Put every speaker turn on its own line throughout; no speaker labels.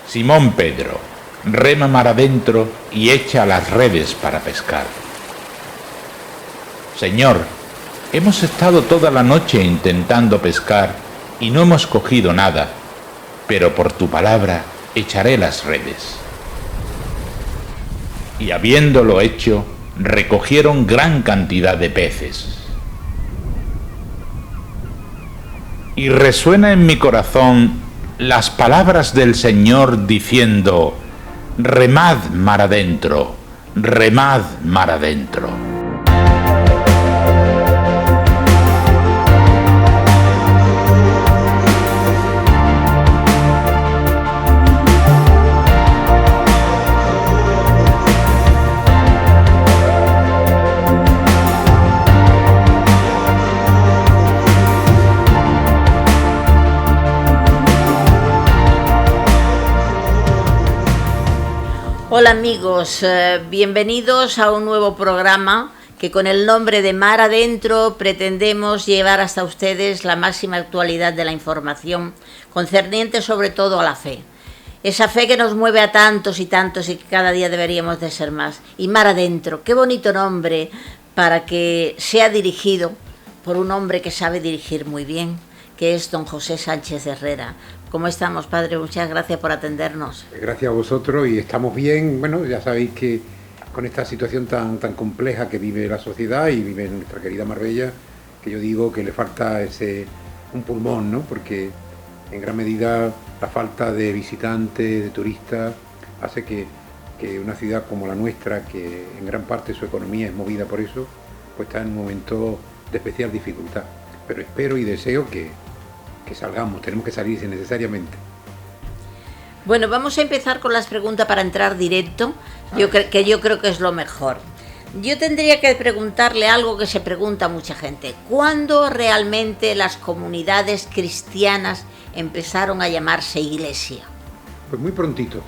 Simón Pedro, rema mar adentro y echa las redes para pescar. Señor, hemos estado toda la noche intentando pescar y no hemos cogido nada, pero por tu palabra echaré las redes. Y habiéndolo hecho, recogieron gran cantidad de peces. Y resuena en mi corazón las palabras del Señor diciendo: remad mar adentro, remad mar adentro.
Hola amigos, bienvenidos a un nuevo programa que con el nombre de Mar Adentro pretendemos llevar hasta ustedes la máxima actualidad de la información concerniente sobre todo a la fe. Esa fe que nos mueve a tantos y tantos y que cada día deberíamos de ser más. Y Mar Adentro, qué bonito nombre para que sea dirigido por un hombre que sabe dirigir muy bien, que es don José Sánchez Herrera. ¿Cómo estamos, padre? Muchas gracias por atendernos.
Gracias a vosotros y estamos bien. Bueno, ya sabéis que con esta situación tan compleja que vive la sociedad y vive nuestra querida Marbella, que yo digo que le falta un pulmón, ¿no? Porque en gran medida la falta de visitantes, de turistas, hace que una ciudad como la nuestra, que en gran parte su economía es movida por eso, pues está en un momento de especial dificultad. Pero espero y deseo que salgamos, tenemos que salir necesariamente.
Bueno, vamos a empezar con las preguntas para entrar directo, yo creo que es lo mejor. Yo tendría que preguntarle algo que se pregunta a mucha gente. ¿Cuándo realmente las comunidades cristianas empezaron a llamarse iglesia?
Pues muy prontito,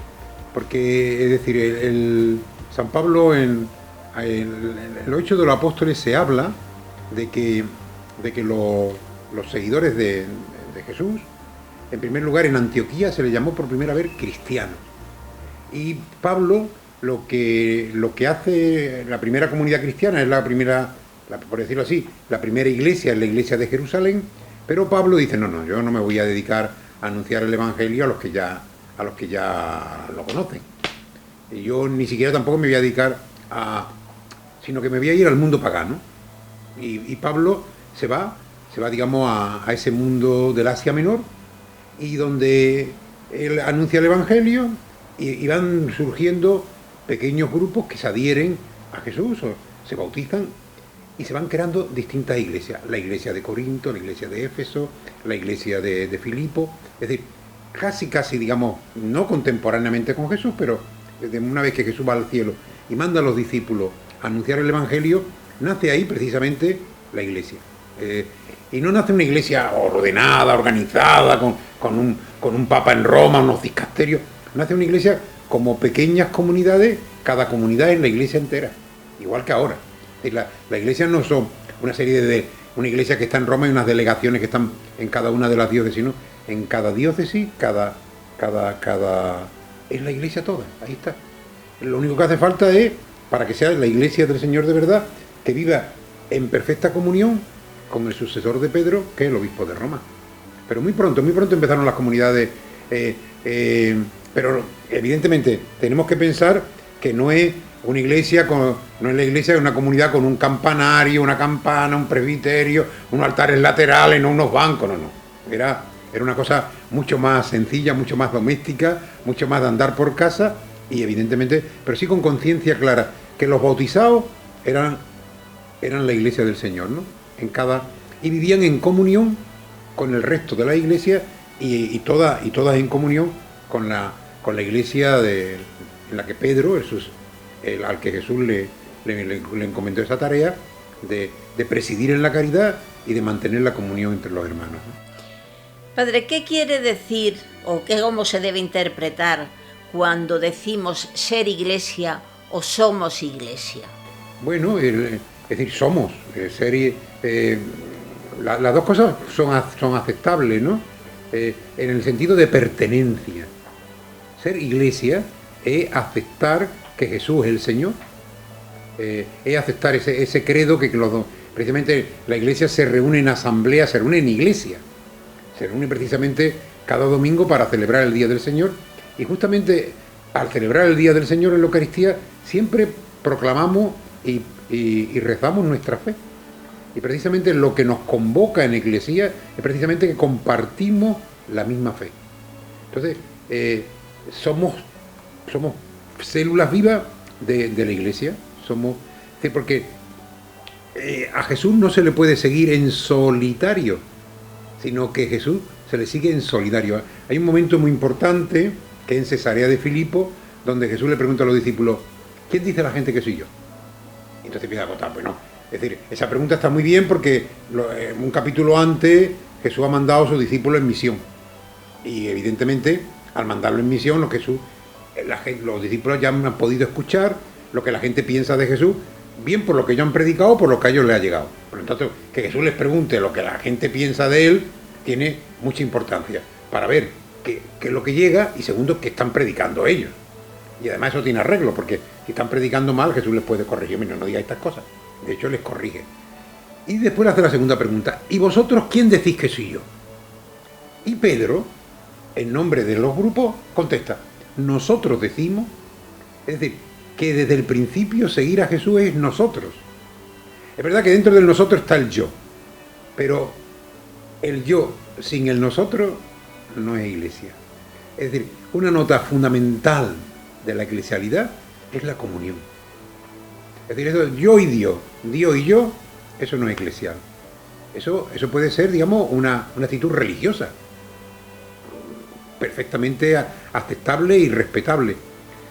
porque es decir, el San Pablo en los Hechos de los Apóstoles se habla de que los seguidores de Jesús, en primer lugar en Antioquía se le llamó por primera vez cristianos. Y Pablo lo que hace la primera comunidad cristiana es la primera, por decirlo así, la primera iglesia es la iglesia de Jerusalén, pero Pablo dice, no, yo no me voy a dedicar a anunciar el evangelio a los que ya lo conocen. Y yo ni siquiera tampoco me voy a dedicar sino que me voy a ir al mundo pagano. Y Pablo se va, digamos, a ese mundo del Asia Menor, y donde él anuncia el Evangelio y van surgiendo pequeños grupos que se adhieren a Jesús o se bautizan y se van creando distintas iglesias. La iglesia de Corinto, la iglesia de Éfeso, la iglesia de Filipo, es decir, casi, digamos, no contemporáneamente con Jesús, pero desde una vez que Jesús va al cielo y manda a los discípulos a anunciar el Evangelio, nace ahí precisamente la iglesia. Y no nace una iglesia ordenada, organizada, con un papa en Roma, unos dicasterios. Nace una iglesia como pequeñas comunidades, cada comunidad es la iglesia entera, igual que ahora. La iglesia no son una serie de una iglesia que está en Roma y unas delegaciones que están en cada una de las diócesis, sino en cada diócesis, cada es la iglesia toda, ahí está. Lo único que hace falta es, para que sea la iglesia del Señor de verdad, que viva en perfecta comunión con el sucesor de Pedro, que es el obispo de Roma. Pero muy pronto empezaron las comunidades, pero evidentemente tenemos que pensar que no es una iglesia, no es la iglesia de una comunidad con un campanario, una campana, un presbiterio, unos altares laterales, no unos bancos, no. Era una cosa mucho más sencilla, mucho más doméstica, mucho más de andar por casa y evidentemente, pero sí con conciencia clara, que los bautizados eran la iglesia del Señor, ¿no? Y vivían en comunión con el resto de la iglesia y todas en comunión con la iglesia en la que Pedro, al que Jesús le encomendó esa tarea de presidir en la caridad y de mantener la comunión entre los hermanos, ¿no?
Padre, ¿qué quiere decir o cómo se debe interpretar cuando decimos ser iglesia o somos iglesia?
Bueno, es decir, somos, las dos cosas son aceptables, ¿no? En el sentido de pertenencia. Ser iglesia es aceptar que Jesús es el Señor, es aceptar ese credo que precisamente la iglesia se reúne en asamblea, se reúne en iglesia, se reúne precisamente cada domingo para celebrar el Día del Señor, y justamente al celebrar el Día del Señor en la Eucaristía siempre proclamamos y rezamos nuestra fe. Y precisamente lo que nos convoca en la iglesia es precisamente que compartimos la misma fe. Entonces, somos células vivas de la iglesia, porque a Jesús no se le puede seguir en solitario, sino que Jesús se le sigue en solidario. Hay un momento muy importante que en Cesarea de Filipo, donde Jesús le pregunta a los discípulos: ¿quién dice la gente que soy yo? Y entonces empieza a contar, pues no. Es decir, esa pregunta está muy bien porque un capítulo antes Jesús ha mandado a sus discípulos en misión. Y evidentemente, al mandarlo en misión, los discípulos ya han podido escuchar lo que la gente piensa de Jesús, bien por lo que ellos han predicado o por lo que a ellos les ha llegado. Por lo tanto, que Jesús les pregunte lo que la gente piensa de él tiene mucha importancia para ver qué es lo que llega y segundo, qué están predicando ellos. Y además eso tiene arreglo, porque si están predicando mal, Jesús les puede corregir: mira, no digáis estas cosas. De hecho, les corrige. Y después le hace la segunda pregunta: ¿y vosotros quién decís que soy yo? Y Pedro, en nombre de los grupos, contesta: nosotros decimos, es decir, que desde el principio seguir a Jesús es nosotros. Es verdad que dentro del nosotros está el yo, pero el yo sin el nosotros no es iglesia. Es decir, una nota fundamental de la eclesialidad es la comunión. Es decir, eso yo y Dios y yo, eso no es eclesial. Eso puede ser, digamos, una actitud religiosa, perfectamente aceptable y respetable.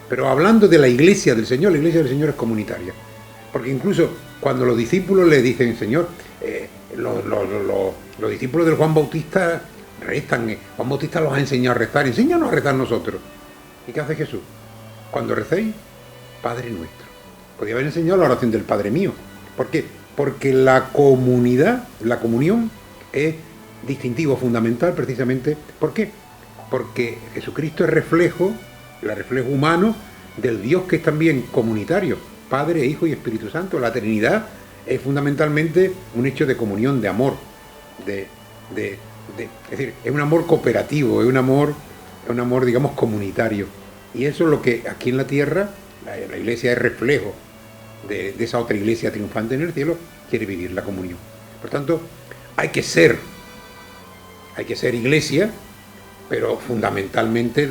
Pero hablando de la iglesia del Señor es comunitaria. Porque incluso cuando los discípulos le dicen: Señor, los discípulos del Juan Bautista rezan, Juan Bautista los ha enseñado a rezar, enséñanos a rezar nosotros. ¿Y qué hace Jesús? Cuando recéis, Padre nuestro. Podría haber enseñado la oración del Padre mío. ¿Por qué? Porque la comunidad, la comunión, es distintivo, fundamental, precisamente. ¿Por qué? Porque Jesucristo es reflejo humano del Dios que es también comunitario, Padre, Hijo y Espíritu Santo. La Trinidad es fundamentalmente un hecho de comunión, de amor, es decir, es un amor cooperativo, es un amor, digamos, comunitario. Y eso es lo que aquí en la tierra, la iglesia es reflejo de esa otra iglesia triunfante en el cielo, quiere vivir la comunión. Por tanto, hay que ser iglesia, pero fundamentalmente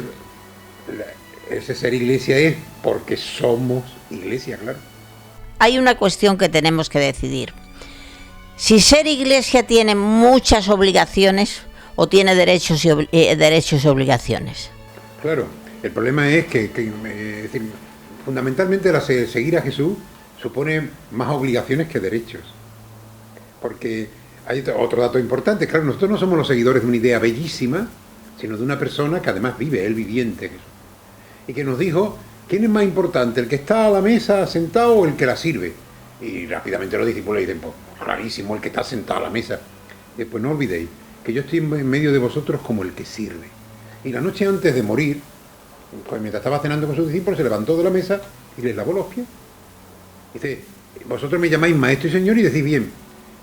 ese ser iglesia es porque somos iglesia, claro.
Hay una cuestión que tenemos que decidir. Si ser iglesia tiene muchas obligaciones o tiene derechos y obligaciones.
Claro, el problema es que es decir, fundamentalmente seguir a Jesús supone más obligaciones que derechos. Porque hay otro dato importante: claro, nosotros no somos los seguidores de una idea bellísima, sino de una persona que además vive, el viviente Jesús. Y que nos dijo: ¿quién es más importante, el que está a la mesa sentado o el que la sirve? Y rápidamente los discípulos dicen: pues clarísimo, el que está sentado a la mesa. Y después: no olvidéis que yo estoy en medio de vosotros como el que sirve. Y la noche antes de morir, pues mientras estaba cenando con sus discípulos, se levantó de la mesa y les lavó los pies. Dice: vosotros me llamáis maestro y señor y decís bien.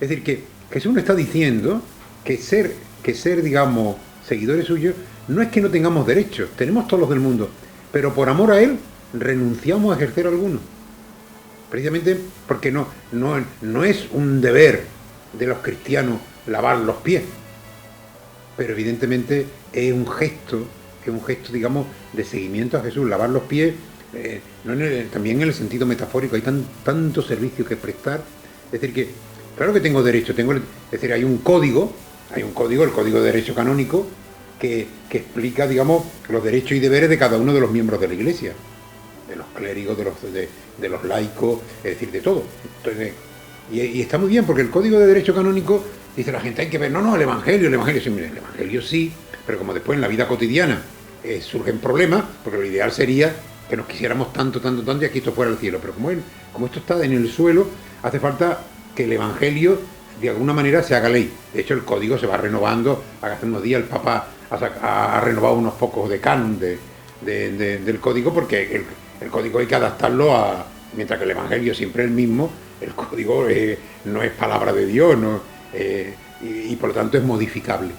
Es decir, que Jesús nos está diciendo que ser, digamos, seguidores suyos, no es que no tengamos derechos, tenemos todos los del mundo, pero por amor a Él renunciamos a ejercer algunos. Precisamente porque no es un deber de los cristianos lavar los pies, pero evidentemente es un gesto, digamos, de seguimiento a Jesús. Lavar los pies, también en el sentido metafórico, hay tanto servicio que prestar. Es decir, que claro que tengo derecho, es decir, hay un código, el Código de Derecho Canónico, que explica, digamos, los derechos y deberes de cada uno de los miembros de la Iglesia, de los clérigos, de los laicos, es decir, de todo. Entonces, y está muy bien, porque el Código de Derecho Canónico dice la gente: hay que ver, el Evangelio sí, mire, el Evangelio sí, pero como después en la vida cotidiana surgen problemas, porque lo ideal sería que nos quisiéramos tanto, y aquí esto fuera el cielo, pero como esto está en el suelo, hace falta que el Evangelio de alguna manera se haga ley. De hecho, el código se va renovando. Hace unos días el Papa ha renovado unos pocos de canon del código, porque el código hay que adaptarlo a... Mientras que el Evangelio siempre es el mismo, el código no es palabra de Dios, no, y por lo tanto es modificable.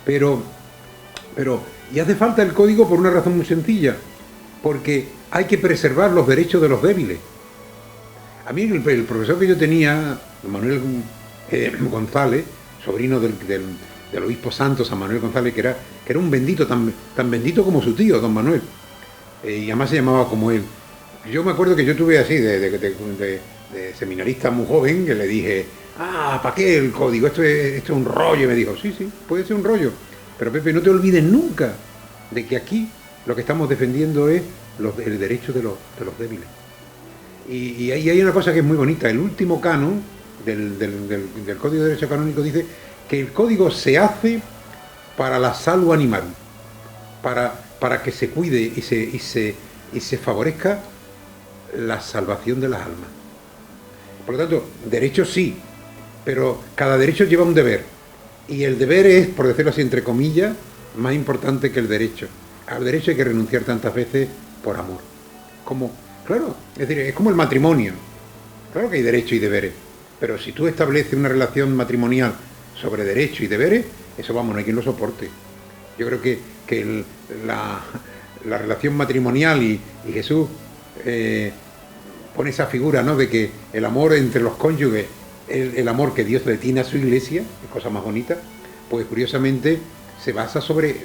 Pero y hace falta el código por una razón muy sencilla, porque hay que preservar los derechos de los débiles. A mí el profesor que yo tenía, Manuel González, sobrino del obispo santo San Manuel González, que era un bendito, tan bendito como su tío, don Manuel, y además se llamaba como él. Yo me acuerdo que yo tuve así, de seminarista muy joven, que le dije, ¿para qué el código? Esto es un rollo. Y me dijo, sí, puede ser un rollo, pero Pepe, no te olvides nunca de que aquí lo que estamos defendiendo es el derecho de los débiles. Y ahí hay una cosa que es muy bonita. El último canon del Código de Derecho Canónico dice que el código se hace para la salud animal, para que se cuide y se favorezca la salvación de las almas. Por lo tanto, derechos sí, pero cada derecho lleva un deber. Y el deber es, por decirlo así, entre comillas, más importante que el derecho. Al derecho hay que renunciar tantas veces por amor. Claro, es decir, es como el matrimonio. Claro que hay derechos y deberes, pero si tú estableces una relación matrimonial sobre derechos y deberes, eso vamos, no hay quien lo soporte. Yo creo que la relación matrimonial y Jesús pone esa figura, ¿no?, de que el amor entre los cónyuges, el amor que Dios le tiene a su iglesia, es cosa más bonita, pues curiosamente se basa sobre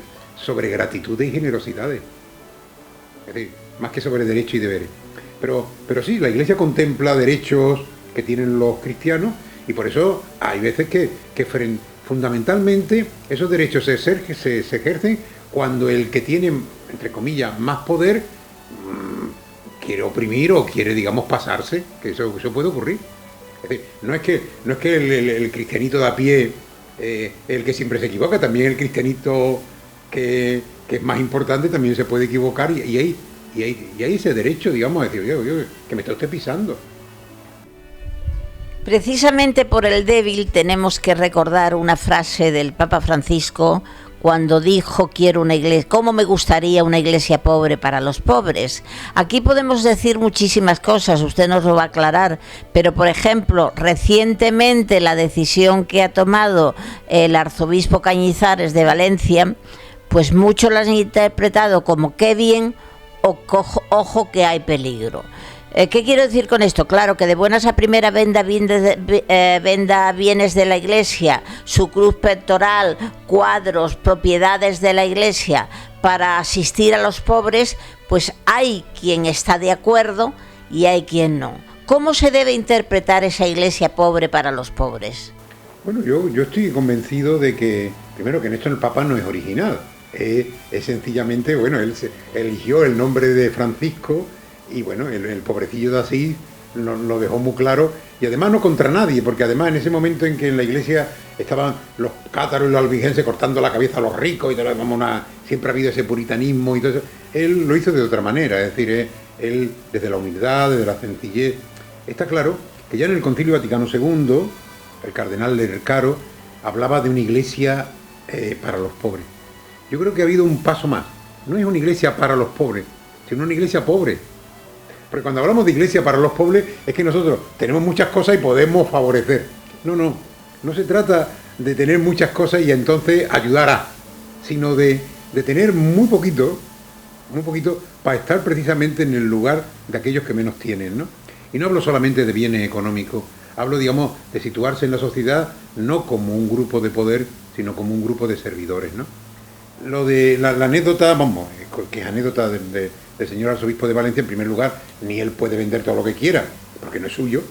gratitud y generosidades. Es decir, más que sobre derechos y deberes. Pero sí, la iglesia contempla derechos que tienen los cristianos y por eso hay veces que fundamentalmente esos derechos se ejercen cuando el que tiene, entre comillas, más poder quiere oprimir o quiere, digamos, pasarse, que eso puede ocurrir. Es decir, no es que el cristianito de a pie el que siempre se equivoca, también el cristianito que es más importante también se puede equivocar y hay ese derecho, digamos, a decir, oye, que me está usted pisando.
Precisamente por el débil tenemos que recordar una frase del Papa Francisco cuando dijo, quiero una iglesia, ¿cómo me gustaría una iglesia pobre para los pobres? Aquí podemos decir muchísimas cosas, usted nos lo va a aclarar, pero por ejemplo, recientemente la decisión que ha tomado el arzobispo Cañizares de Valencia, pues muchos la han interpretado como qué bien o ojo que hay peligro. ¿Qué quiero decir con esto? Claro que de buenas a primera venda bienes de la iglesia, su cruz pectoral, cuadros, propiedades de la iglesia para asistir a los pobres, pues hay quien está de acuerdo y hay quien no. ¿Cómo se debe interpretar esa iglesia pobre para los pobres?
Bueno, yo estoy convencido de que, primero, que en esto el Papa no es original. Es sencillamente, bueno, él eligió el nombre de Francisco y bueno, el pobrecillo de Asís lo dejó muy claro, y además no contra nadie, porque además en ese momento en que en la iglesia estaban los cátaros y los albigenses cortando la cabeza a los ricos y todo, siempre ha habido ese puritanismo y todo eso, él lo hizo de otra manera, es decir, él desde la humildad, desde la sencillez. Está claro que ya en el Concilio Vaticano II, el cardenal Lercaro hablaba de una iglesia para los pobres. Yo creo que ha habido un paso más, no es una iglesia para los pobres, sino una iglesia pobre. Porque cuando hablamos de iglesia para los pobres es que nosotros tenemos muchas cosas y podemos favorecer. No se trata de tener muchas cosas y entonces ayudar a, sino de tener muy poquito para estar precisamente en el lugar de aquellos que menos tienen, ¿no? Y no hablo solamente de bienes económicos, hablo, digamos, de situarse en la sociedad no como un grupo de poder, sino como un grupo de servidores, ¿no? Lo de la anécdota, vamos, que es anécdota del señor arzobispo de Valencia, en primer lugar, ni él puede vender todo lo que quiera, porque no es suyo.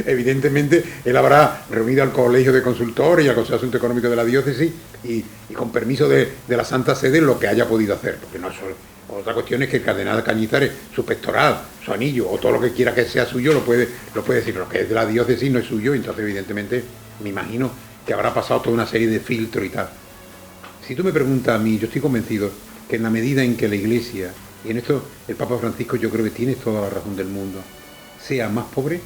Evidentemente, él habrá reunido al Colegio de Consultores y al Consejo de Asuntos Económicos de la Diócesis y con permiso de la Santa Sede lo que haya podido hacer, porque no es solo. Otra cuestión es que el cardenal Cañizares, su pectoral, su anillo o todo lo que quiera que sea suyo lo puede decir, lo que es de la diócesis no es suyo, entonces evidentemente me imagino que habrá pasado toda una serie de filtros y tal. Si tú me preguntas a mí, yo estoy convencido que en la medida en que la Iglesia, y en esto el Papa Francisco yo creo que tiene toda la razón del mundo, sea más pobre,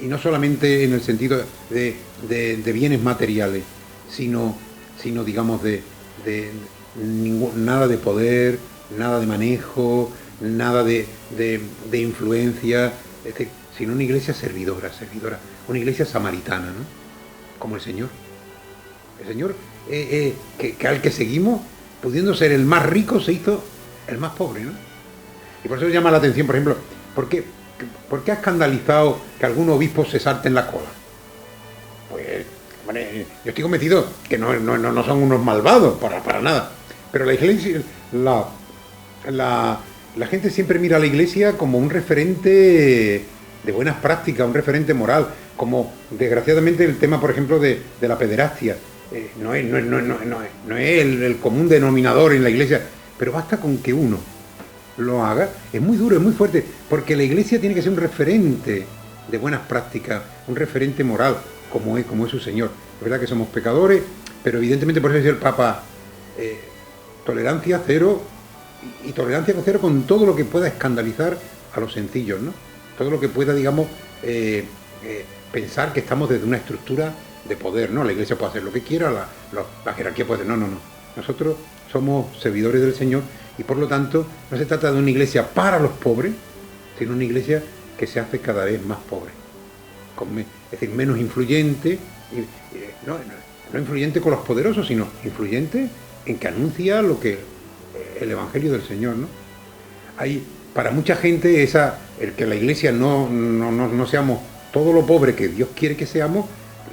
y no solamente en el sentido de bienes materiales, sino digamos de nada de poder, nada de manejo, nada de influencia, es decir, sino una iglesia servidora, una iglesia samaritana, ¿no? Como el Señor. El Señor, que al que seguimos, pudiendo ser el más rico, se hizo el más pobre, ¿no? Y por eso llama la atención, por ejemplo, ¿por qué ha escandalizado que algunos obispos se salten la cola? Pues, bueno, yo estoy convencido que no son unos malvados, para nada. Pero la iglesia, la gente siempre mira a la iglesia como un referente de buenas prácticas, un referente moral, como desgraciadamente el tema, por ejemplo, de la pederastia. No es el común denominador en la iglesia, pero basta con que uno lo haga. Es muy duro, es muy fuerte, porque la iglesia tiene que ser un referente de buenas prácticas, un referente moral, como es su Señor. Es verdad que somos pecadores, pero evidentemente, por eso decía el Papa, tolerancia cero, y tolerancia cero con todo lo que pueda escandalizar a los sencillos, ¿no? Todo lo que pueda, digamos, pensar que estamos desde una estructura de poder, ¿no? La iglesia puede hacer lo que quiera, la jerarquía puede hacer... No. Nosotros somos servidores del Señor y por lo tanto no se trata de una iglesia para los pobres, sino una iglesia que se hace cada vez más pobre. Es decir, menos influyente, no influyente con los poderosos, sino influyente en que anuncia lo que el Evangelio del Señor, ¿no? Hay, para mucha gente, el que la iglesia no seamos todo lo pobre que Dios quiere que seamos,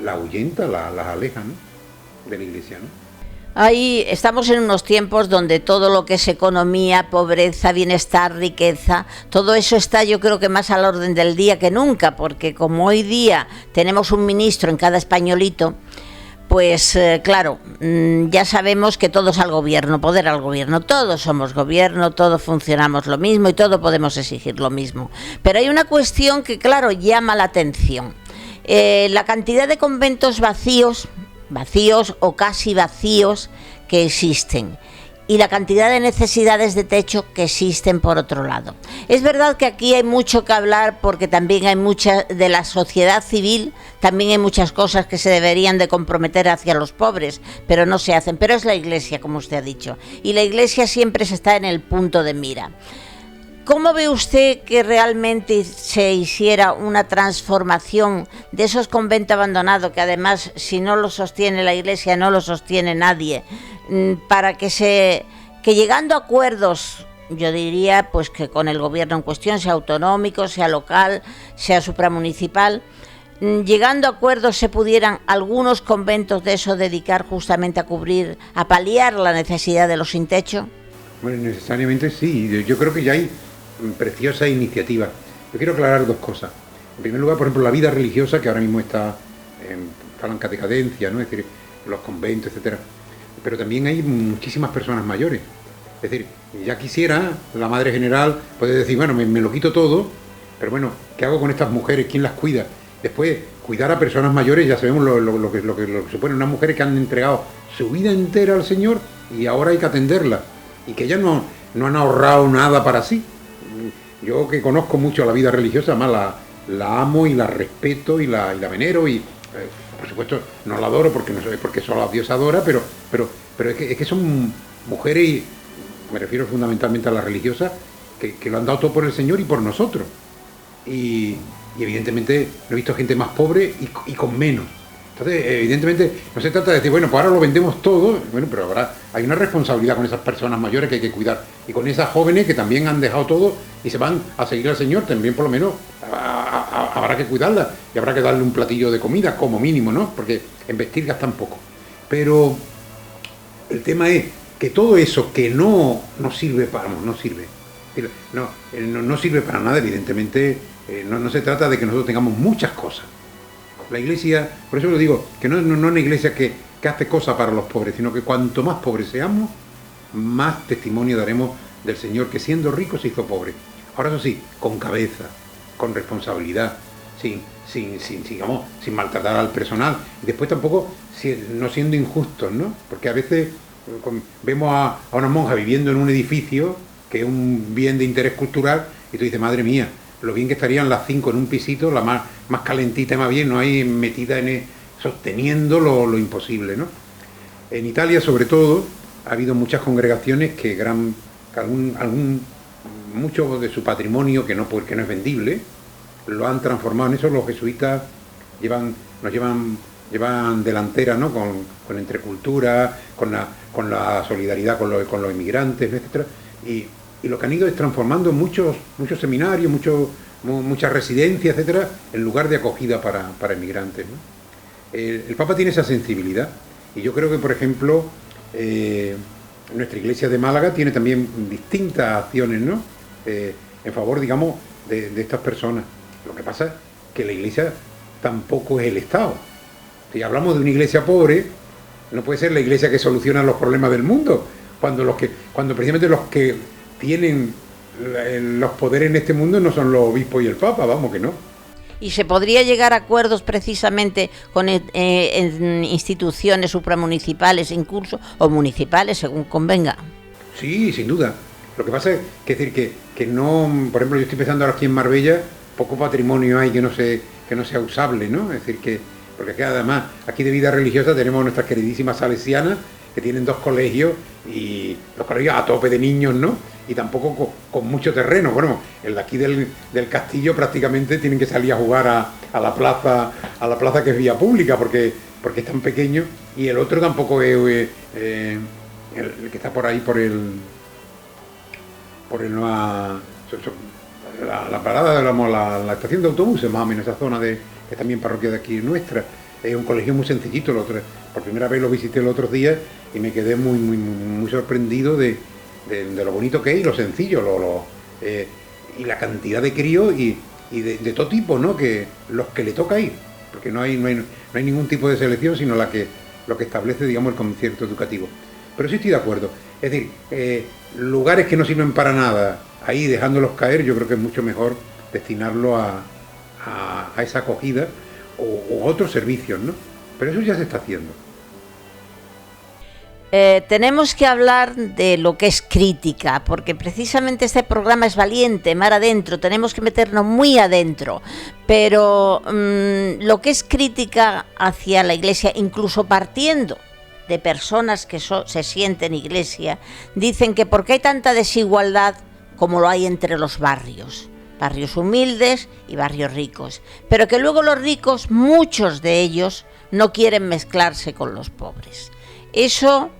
la ahuyenta, las aleja, ¿no?, de la iglesia, ¿no?
Ahí estamos en unos tiempos donde todo lo que es economía, pobreza, bienestar, riqueza, todo eso está, yo creo que más al orden del día que nunca, porque como hoy día tenemos un ministro en cada españolito, pues claro, ya sabemos que todo es al gobierno, poder al gobierno, todos somos gobierno, todos funcionamos lo mismo y todos podemos exigir lo mismo. Pero hay una cuestión que, claro, llama la atención. La cantidad de conventos vacíos o casi vacíos que existen, y la cantidad de necesidades de techo que existen por otro lado. Es verdad que aquí hay mucho que hablar, porque también hay mucha de la sociedad civil, también hay muchas cosas que se deberían de comprometer hacia los pobres, pero no se hacen. Pero es la iglesia, como usted ha dicho, y la iglesia siempre se está en el punto de mira. ¿Cómo ve usted que realmente se hiciera una transformación de esos conventos abandonados, que además, si no lo sostiene la iglesia, no lo sostiene nadie, para que llegando a acuerdos, yo diría pues que con el gobierno en cuestión, sea autonómico, sea local, sea supramunicipal, llegando a acuerdos se pudieran algunos conventos de eso dedicar justamente a paliar la necesidad de los sin techo?
Bueno, necesariamente sí. Yo creo que ya hay preciosa iniciativa. Yo quiero aclarar dos cosas. En primer lugar, por ejemplo, la vida religiosa, que ahora mismo está en palanca de decadencia, ¿no? Es decir, los conventos, etcétera. Pero también hay muchísimas personas mayores. Es decir, ya quisiera la madre general poder decir, bueno, me lo quito todo, pero bueno, ¿qué hago con estas mujeres? ¿Quién las cuida? Después, cuidar a personas mayores, ya sabemos lo que supone unas mujeres que han entregado su vida entera al Señor y ahora hay que atenderlas. Y que ellas no han ahorrado nada para sí. Yo, que conozco mucho la vida religiosa, además la amo y la respeto y la venero y por supuesto no la adoro porque solo Dios adora, pero es que son mujeres, y me refiero fundamentalmente a las religiosas, que lo han dado todo por el Señor y por nosotros. Y evidentemente no he visto gente más pobre y con menos. Entonces, evidentemente, no se trata de decir, bueno, pues ahora lo vendemos todo, bueno, pero ahora hay una responsabilidad con esas personas mayores que hay que cuidar, y con esas jóvenes que también han dejado todo y se van a seguir al Señor, también por lo menos habrá que cuidarlas y habrá que darle un platillo de comida, como mínimo, ¿no? Porque en vestir gastan poco. Pero el tema es que todo eso que no sirve no sirve para nada, evidentemente, no se trata de que nosotros tengamos muchas cosas. La iglesia, por eso lo digo, que no es una iglesia que hace cosas para los pobres, sino que cuanto más pobres seamos, más testimonio daremos del Señor, que siendo rico se hizo pobre. Ahora, eso sí, con cabeza, con responsabilidad, sin maltratar al personal. Y después tampoco no siendo injustos, ¿no? Porque a veces vemos a una monja viviendo en un edificio que es un bien de interés cultural y tú dices, madre mía, lo bien que estarían las 5 en un pisito, la más calentita y más bien, no hay metida sosteniendo lo imposible, ¿no? En Italia, sobre todo, ha habido muchas congregaciones que mucho de su patrimonio que no es vendible, lo han transformado en eso. Los jesuitas llevan delantera, ¿no? con Entrecultura, con la solidaridad con los inmigrantes, etcétera, y lo que han ido es transformando muchos seminarios, muchas residencias, etcétera, en lugar de acogida para inmigrantes, ¿no? El Papa tiene esa sensibilidad, y yo creo que, por ejemplo, nuestra Iglesia de Málaga tiene también distintas acciones, ¿no? En favor, digamos, de estas personas. Lo que pasa es que la Iglesia tampoco es el Estado. Si hablamos de una iglesia pobre, no puede ser la iglesia que soluciona los problemas del mundo, cuando precisamente los que tienen los poderes en este mundo no son los obispos y el Papa, vamos que no.
¿Y se podría llegar a acuerdos precisamente con en instituciones supramunicipales incluso, o municipales, según convenga?
Sí, sin duda. Lo que pasa es que no, por ejemplo, yo estoy pensando ahora aquí en Marbella, poco patrimonio hay que no sea usable, ¿no? Es decir, porque además aquí de vida religiosa tenemos nuestras queridísimas salesianas, que tienen 2 colegios, y los colegios a tope de niños, ¿no? Y tampoco con mucho terreno. Bueno, el de aquí del castillo prácticamente tienen que salir a jugar a la plaza que es vía pública, porque es tan pequeño, y el otro tampoco es el que está por ahí por la parada de la estación de autobuses, más o menos, esa zona que es también parroquia de aquí nuestra. Es un colegio muy sencillito. Por primera vez lo visité los otros días y me quedé muy sorprendido de lo bonito que es y lo sencillo, y la cantidad de críos y de todo tipo, ¿no? Que los que le toca ir, porque no hay ningún tipo de selección, sino lo que establece, digamos, el concierto educativo. Pero sí estoy de acuerdo. Es decir, lugares que no sirven para nada, ahí dejándolos caer, yo creo que es mucho mejor destinarlo a esa acogida o otros servicios, ¿no? Pero eso ya se está haciendo.
Tenemos que hablar de lo que es crítica, porque precisamente este programa es valiente, mar adentro, tenemos que meternos muy adentro, pero lo que es crítica hacia la Iglesia, incluso partiendo de personas que se sienten Iglesia, dicen que porque hay tanta desigualdad como lo hay entre los barrios humildes y barrios ricos, pero que luego los ricos, muchos de ellos, no quieren mezclarse con los pobres. Eso,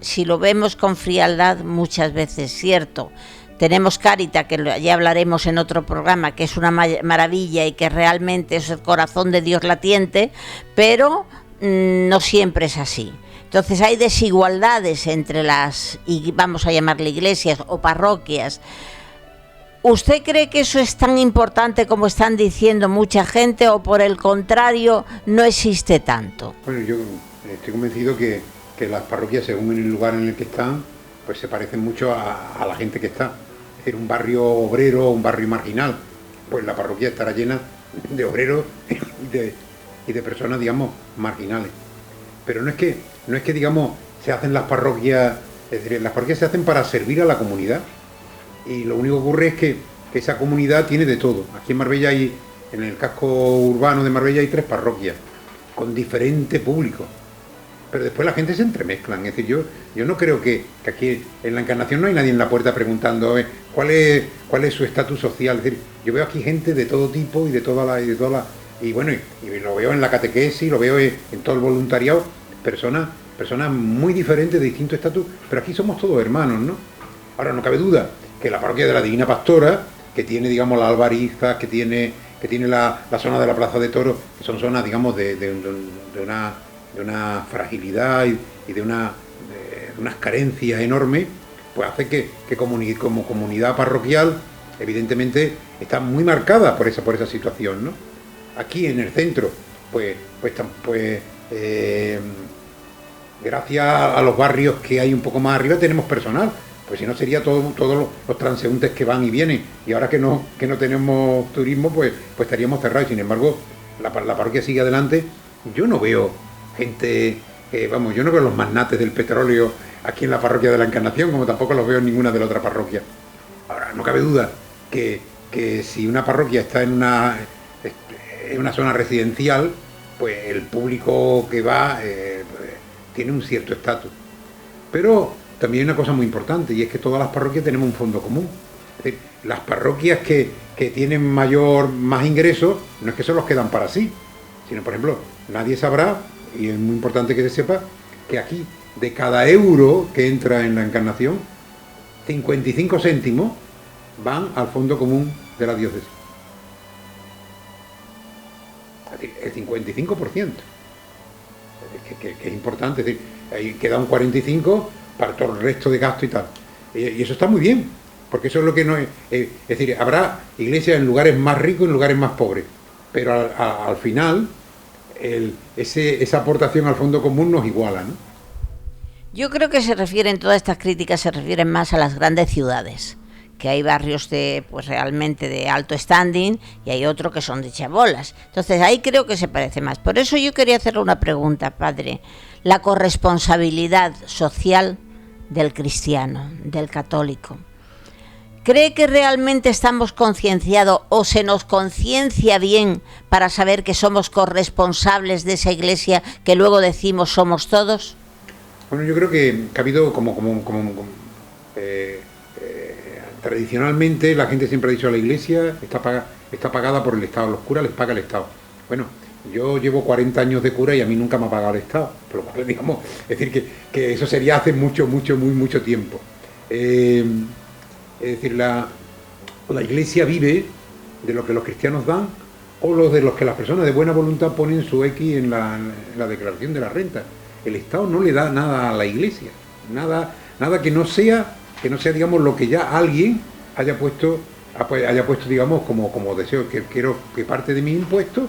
si lo vemos con frialdad, muchas veces es cierto. Tenemos Cáritas, que ya hablaremos en otro programa, que es una maravilla y que realmente es el corazón de Dios latiente, pero no siempre es así. Entonces hay desigualdades entre vamos a llamarle iglesias o parroquias. ¿Usted cree que eso es tan importante como están diciendo mucha gente, o por el contrario no existe tanto?
Bueno, yo estoy convencido que las parroquias, según el lugar en el que están, pues se parecen mucho a la gente que está. Es decir, un barrio obrero, un barrio marginal, pues la parroquia estará llena de obreros y de personas, digamos, marginales. Pero no es que digamos, se hacen las parroquias, es decir, las parroquias se hacen para servir a la comunidad, y lo único que ocurre es que esa comunidad tiene de todo. Aquí en Marbella en el casco urbano de Marbella hay 3 parroquias, con diferente público. Pero después la gente se entremezclan. Es decir, yo no creo que aquí en la Encarnación no hay nadie en la puerta preguntando cuál es su estatus social. Es decir, yo veo aquí gente de todo tipo y de toda la y bueno, y lo veo en la catequesis, lo veo en todo el voluntariado, personas muy diferentes, de distinto estatus, pero aquí somos todos hermanos, ¿no? Ahora, no cabe duda que la parroquia de la Divina Pastora, que tiene, digamos, las albarizas, que tiene la zona de la Plaza de Toros, que son zonas, digamos, de una fragilidad y de unas carencias enormes, pues hace que como comunidad parroquial, evidentemente, está muy marcada por esa situación, ¿no? Aquí en el centro, gracias a los barrios que hay un poco más arriba, tenemos personal. Pues si no, sería todos los transeúntes que van y vienen, y ahora que no tenemos turismo, pues estaríamos cerrados. Sin embargo, la parroquia sigue adelante. Yo no veo gente, yo no veo los magnates del petróleo aquí en la parroquia de la Encarnación, como tampoco los veo en ninguna de las otras parroquias. Ahora, no cabe duda que si una parroquia está en una zona residencial, pues el público que va tiene un cierto estatus. Pero también hay una cosa muy importante, y es que todas las parroquias tenemos un fondo común. Es decir, las parroquias que tienen más ingresos, no es que se los quedan para sí, sino, por ejemplo, nadie sabrá, y es muy importante que se sepa, que aquí, de cada euro que entra en la Encarnación, 55 céntimos van al fondo común de la diócesis. Es decir, el 55%. Que es importante, es decir, ahí queda un 45 para todo el resto de gasto y tal. Y eso está muy bien, porque eso es lo que no es. Es decir, habrá iglesias en lugares más ricos y en lugares más pobres, pero al final esa aportación al fondo común nos iguala, ¿no?
Yo creo que todas estas críticas se refieren más a las grandes ciudades, que hay barrios pues realmente de alto standing y hay otros que son de chabolas. Entonces ahí creo que se parece más. Por eso yo quería hacerle una pregunta, padre. La corresponsabilidad social del cristiano, del católico. ¿Cree que realmente estamos concienciados o se nos conciencia bien para saber que somos corresponsables de esa iglesia que luego decimos somos todos?
Bueno, yo creo que ha habido tradicionalmente la gente siempre ha dicho: la iglesia está pagada por el Estado, los curas les paga el Estado. Bueno, yo llevo 40 años de cura y a mí nunca me ha pagado el Estado, por lo cual, digamos, es decir, que eso sería hace mucho tiempo. Es decir, la iglesia vive de lo que los cristianos dan o de los que las personas de buena voluntad ponen su X en la declaración de la renta. El Estado no le da nada a la iglesia, nada que no sea, digamos, lo que ya alguien haya puesto, digamos, como deseo, que quiero que parte de mis impuestos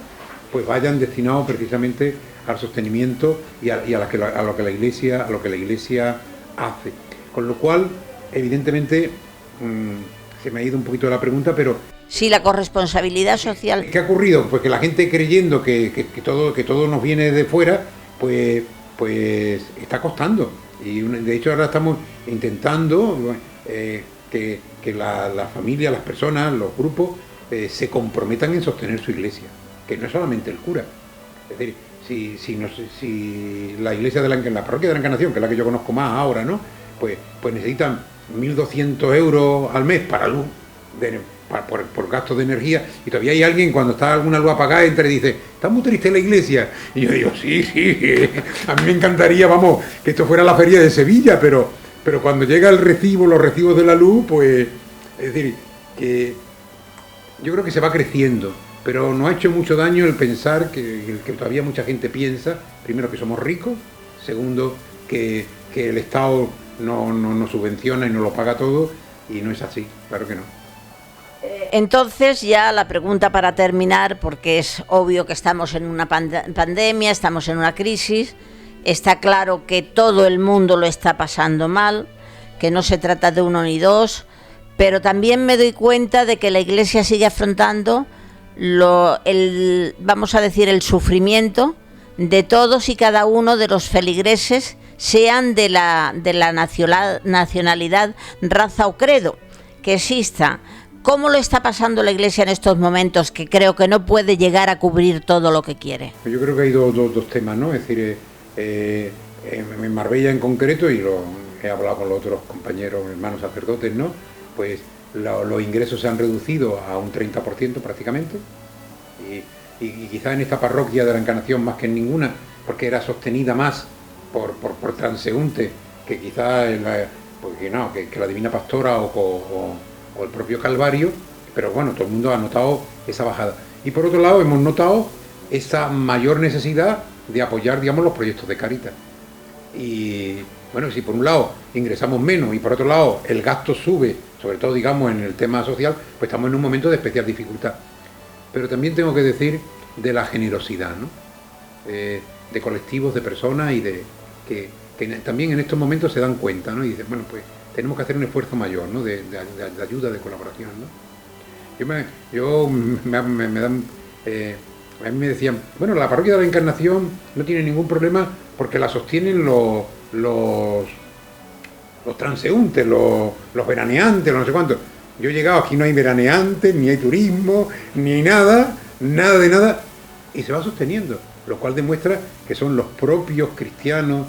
pues vayan destinados precisamente al sostenimiento y a lo que la iglesia hace. Con lo cual, evidentemente, se me ha ido un poquito la pregunta, pero
sí, la corresponsabilidad social.
¿qué ha ocurrido? Pues que la gente, creyendo que todo nos viene de fuera, pues está costando. Y de hecho ahora estamos intentando que la familia, las personas, los grupos se comprometan en sostener su iglesia, que no es solamente el cura. Es decir, si la iglesia la parroquia de la Encarnación, que es la que yo conozco más ahora, ¿no? Pues necesitan 1.200 euros al mes para luz, por gastos de energía, y todavía hay alguien, cuando está alguna luz apagada, entra y dice: ¿está muy triste la iglesia? Y yo digo: sí, a mí me encantaría, vamos, que esto fuera la feria de Sevilla, pero cuando llega los recibos de la luz, pues, es decir, que yo creo que se va creciendo, pero nos ha hecho mucho daño el pensar que todavía mucha gente piensa, primero, que somos ricos, segundo, que el Estado nos subvenciona y nos lo paga todo, y no es así, claro que no.
Entonces, ya la pregunta para terminar, porque es obvio que estamos en una pandemia, estamos en una crisis, está claro que todo el mundo lo está pasando mal, que no se trata de uno ni dos, pero también me doy cuenta de que la Iglesia sigue afrontando vamos a decir, el sufrimiento de todos y cada uno de los feligreses, sean de la nacionalidad, raza o credo que exista. ¿Cómo lo está pasando la Iglesia en estos momentos, que creo que no puede llegar a cubrir todo lo que quiere?
Yo creo que hay dos temas, ¿no? Es decir, en Marbella en concreto, y lo he hablado con los otros compañeros, hermanos sacerdotes, ¿no? Pues los ingresos se han reducido a un 30% prácticamente, y quizás en esta parroquia de la Encarnación más que en ninguna, porque era sostenida más por transeúntes que quizás que la Divina Pastora o el propio Calvario, pero bueno, todo el mundo ha notado esa bajada. Y por otro lado hemos notado esa mayor necesidad de apoyar, digamos, los proyectos de Cáritas. Y bueno, si por un lado ingresamos menos y por otro lado el gasto sube, sobre todo, digamos, en el tema social, pues estamos en un momento de especial dificultad. Pero también tengo que decir de la generosidad, ¿no? De colectivos, de personas, y que también en estos momentos se dan cuenta, ¿no? Y dicen: bueno, pues tenemos que hacer un esfuerzo mayor, ¿no? de ayuda, de colaboración, ¿no? A mí me decían: bueno, la parroquia de la Encarnación no tiene ningún problema porque la sostienen los transeúntes, los veraneantes, los no sé cuántos. Yo he llegado, aquí no hay veraneantes, ni hay turismo, ni hay nada de nada, y se va sosteniendo, lo cual demuestra que son los propios cristianos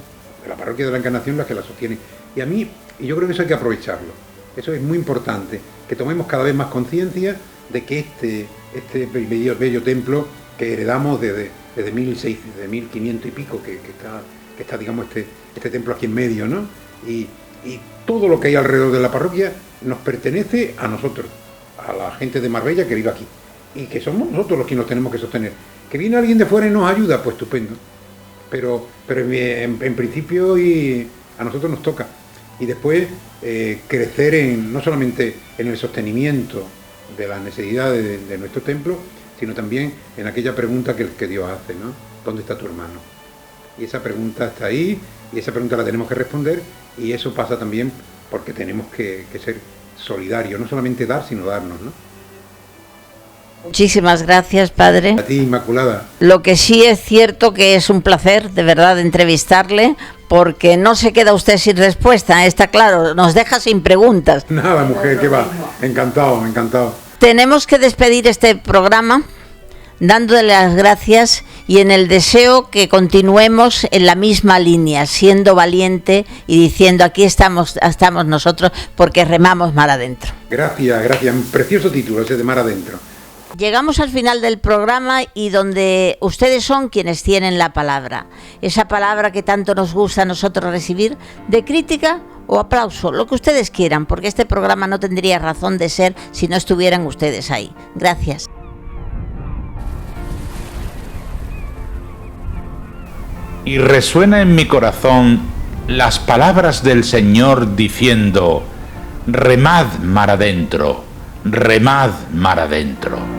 la Parroquia de la Encarnación las que la sostienen. Y yo creo que eso hay que aprovecharlo. Eso es muy importante, que tomemos cada vez más conciencia de que este bello templo que heredamos desde 1500 y pico, que está digamos, este templo aquí en medio, ¿no? Y todo lo que hay alrededor de la parroquia nos pertenece a nosotros, a la gente de Marbella que vive aquí, y que somos nosotros los que nos tenemos que sostener. Que viene alguien de fuera y nos ayuda, pues estupendo, pero en principio a nosotros nos toca, y después crecer no solamente en el sostenimiento de las necesidades de nuestro templo, sino también en aquella pregunta que Dios hace, ¿no? ¿Dónde está tu hermano? Y esa pregunta está ahí, y esa pregunta la tenemos que responder, y eso pasa también porque tenemos que ser solidarios, no solamente dar, sino darnos, ¿no?
Muchísimas gracias, padre.
A ti, Inmaculada.
Lo que sí es cierto que es un placer, de verdad, entrevistarle, porque no se queda usted sin respuesta, está claro, nos deja sin preguntas.
Nada, mujer, que va. Encantado, encantado.
Tenemos que despedir este programa dándole las gracias y en el deseo que continuemos en la misma línea, siendo valiente y diciendo aquí estamos nosotros porque remamos mar adentro.
Gracias. Un precioso título ese de Mar Adentro.
Llegamos al final del programa y donde ustedes son quienes tienen la palabra. Esa palabra que tanto nos gusta a nosotros recibir, de crítica o aplauso, lo que ustedes quieran, porque este programa no tendría razón de ser si no estuvieran ustedes ahí. Gracias.
Y resuena en mi corazón las palabras del Señor diciendo: remad mar adentro, remad mar adentro.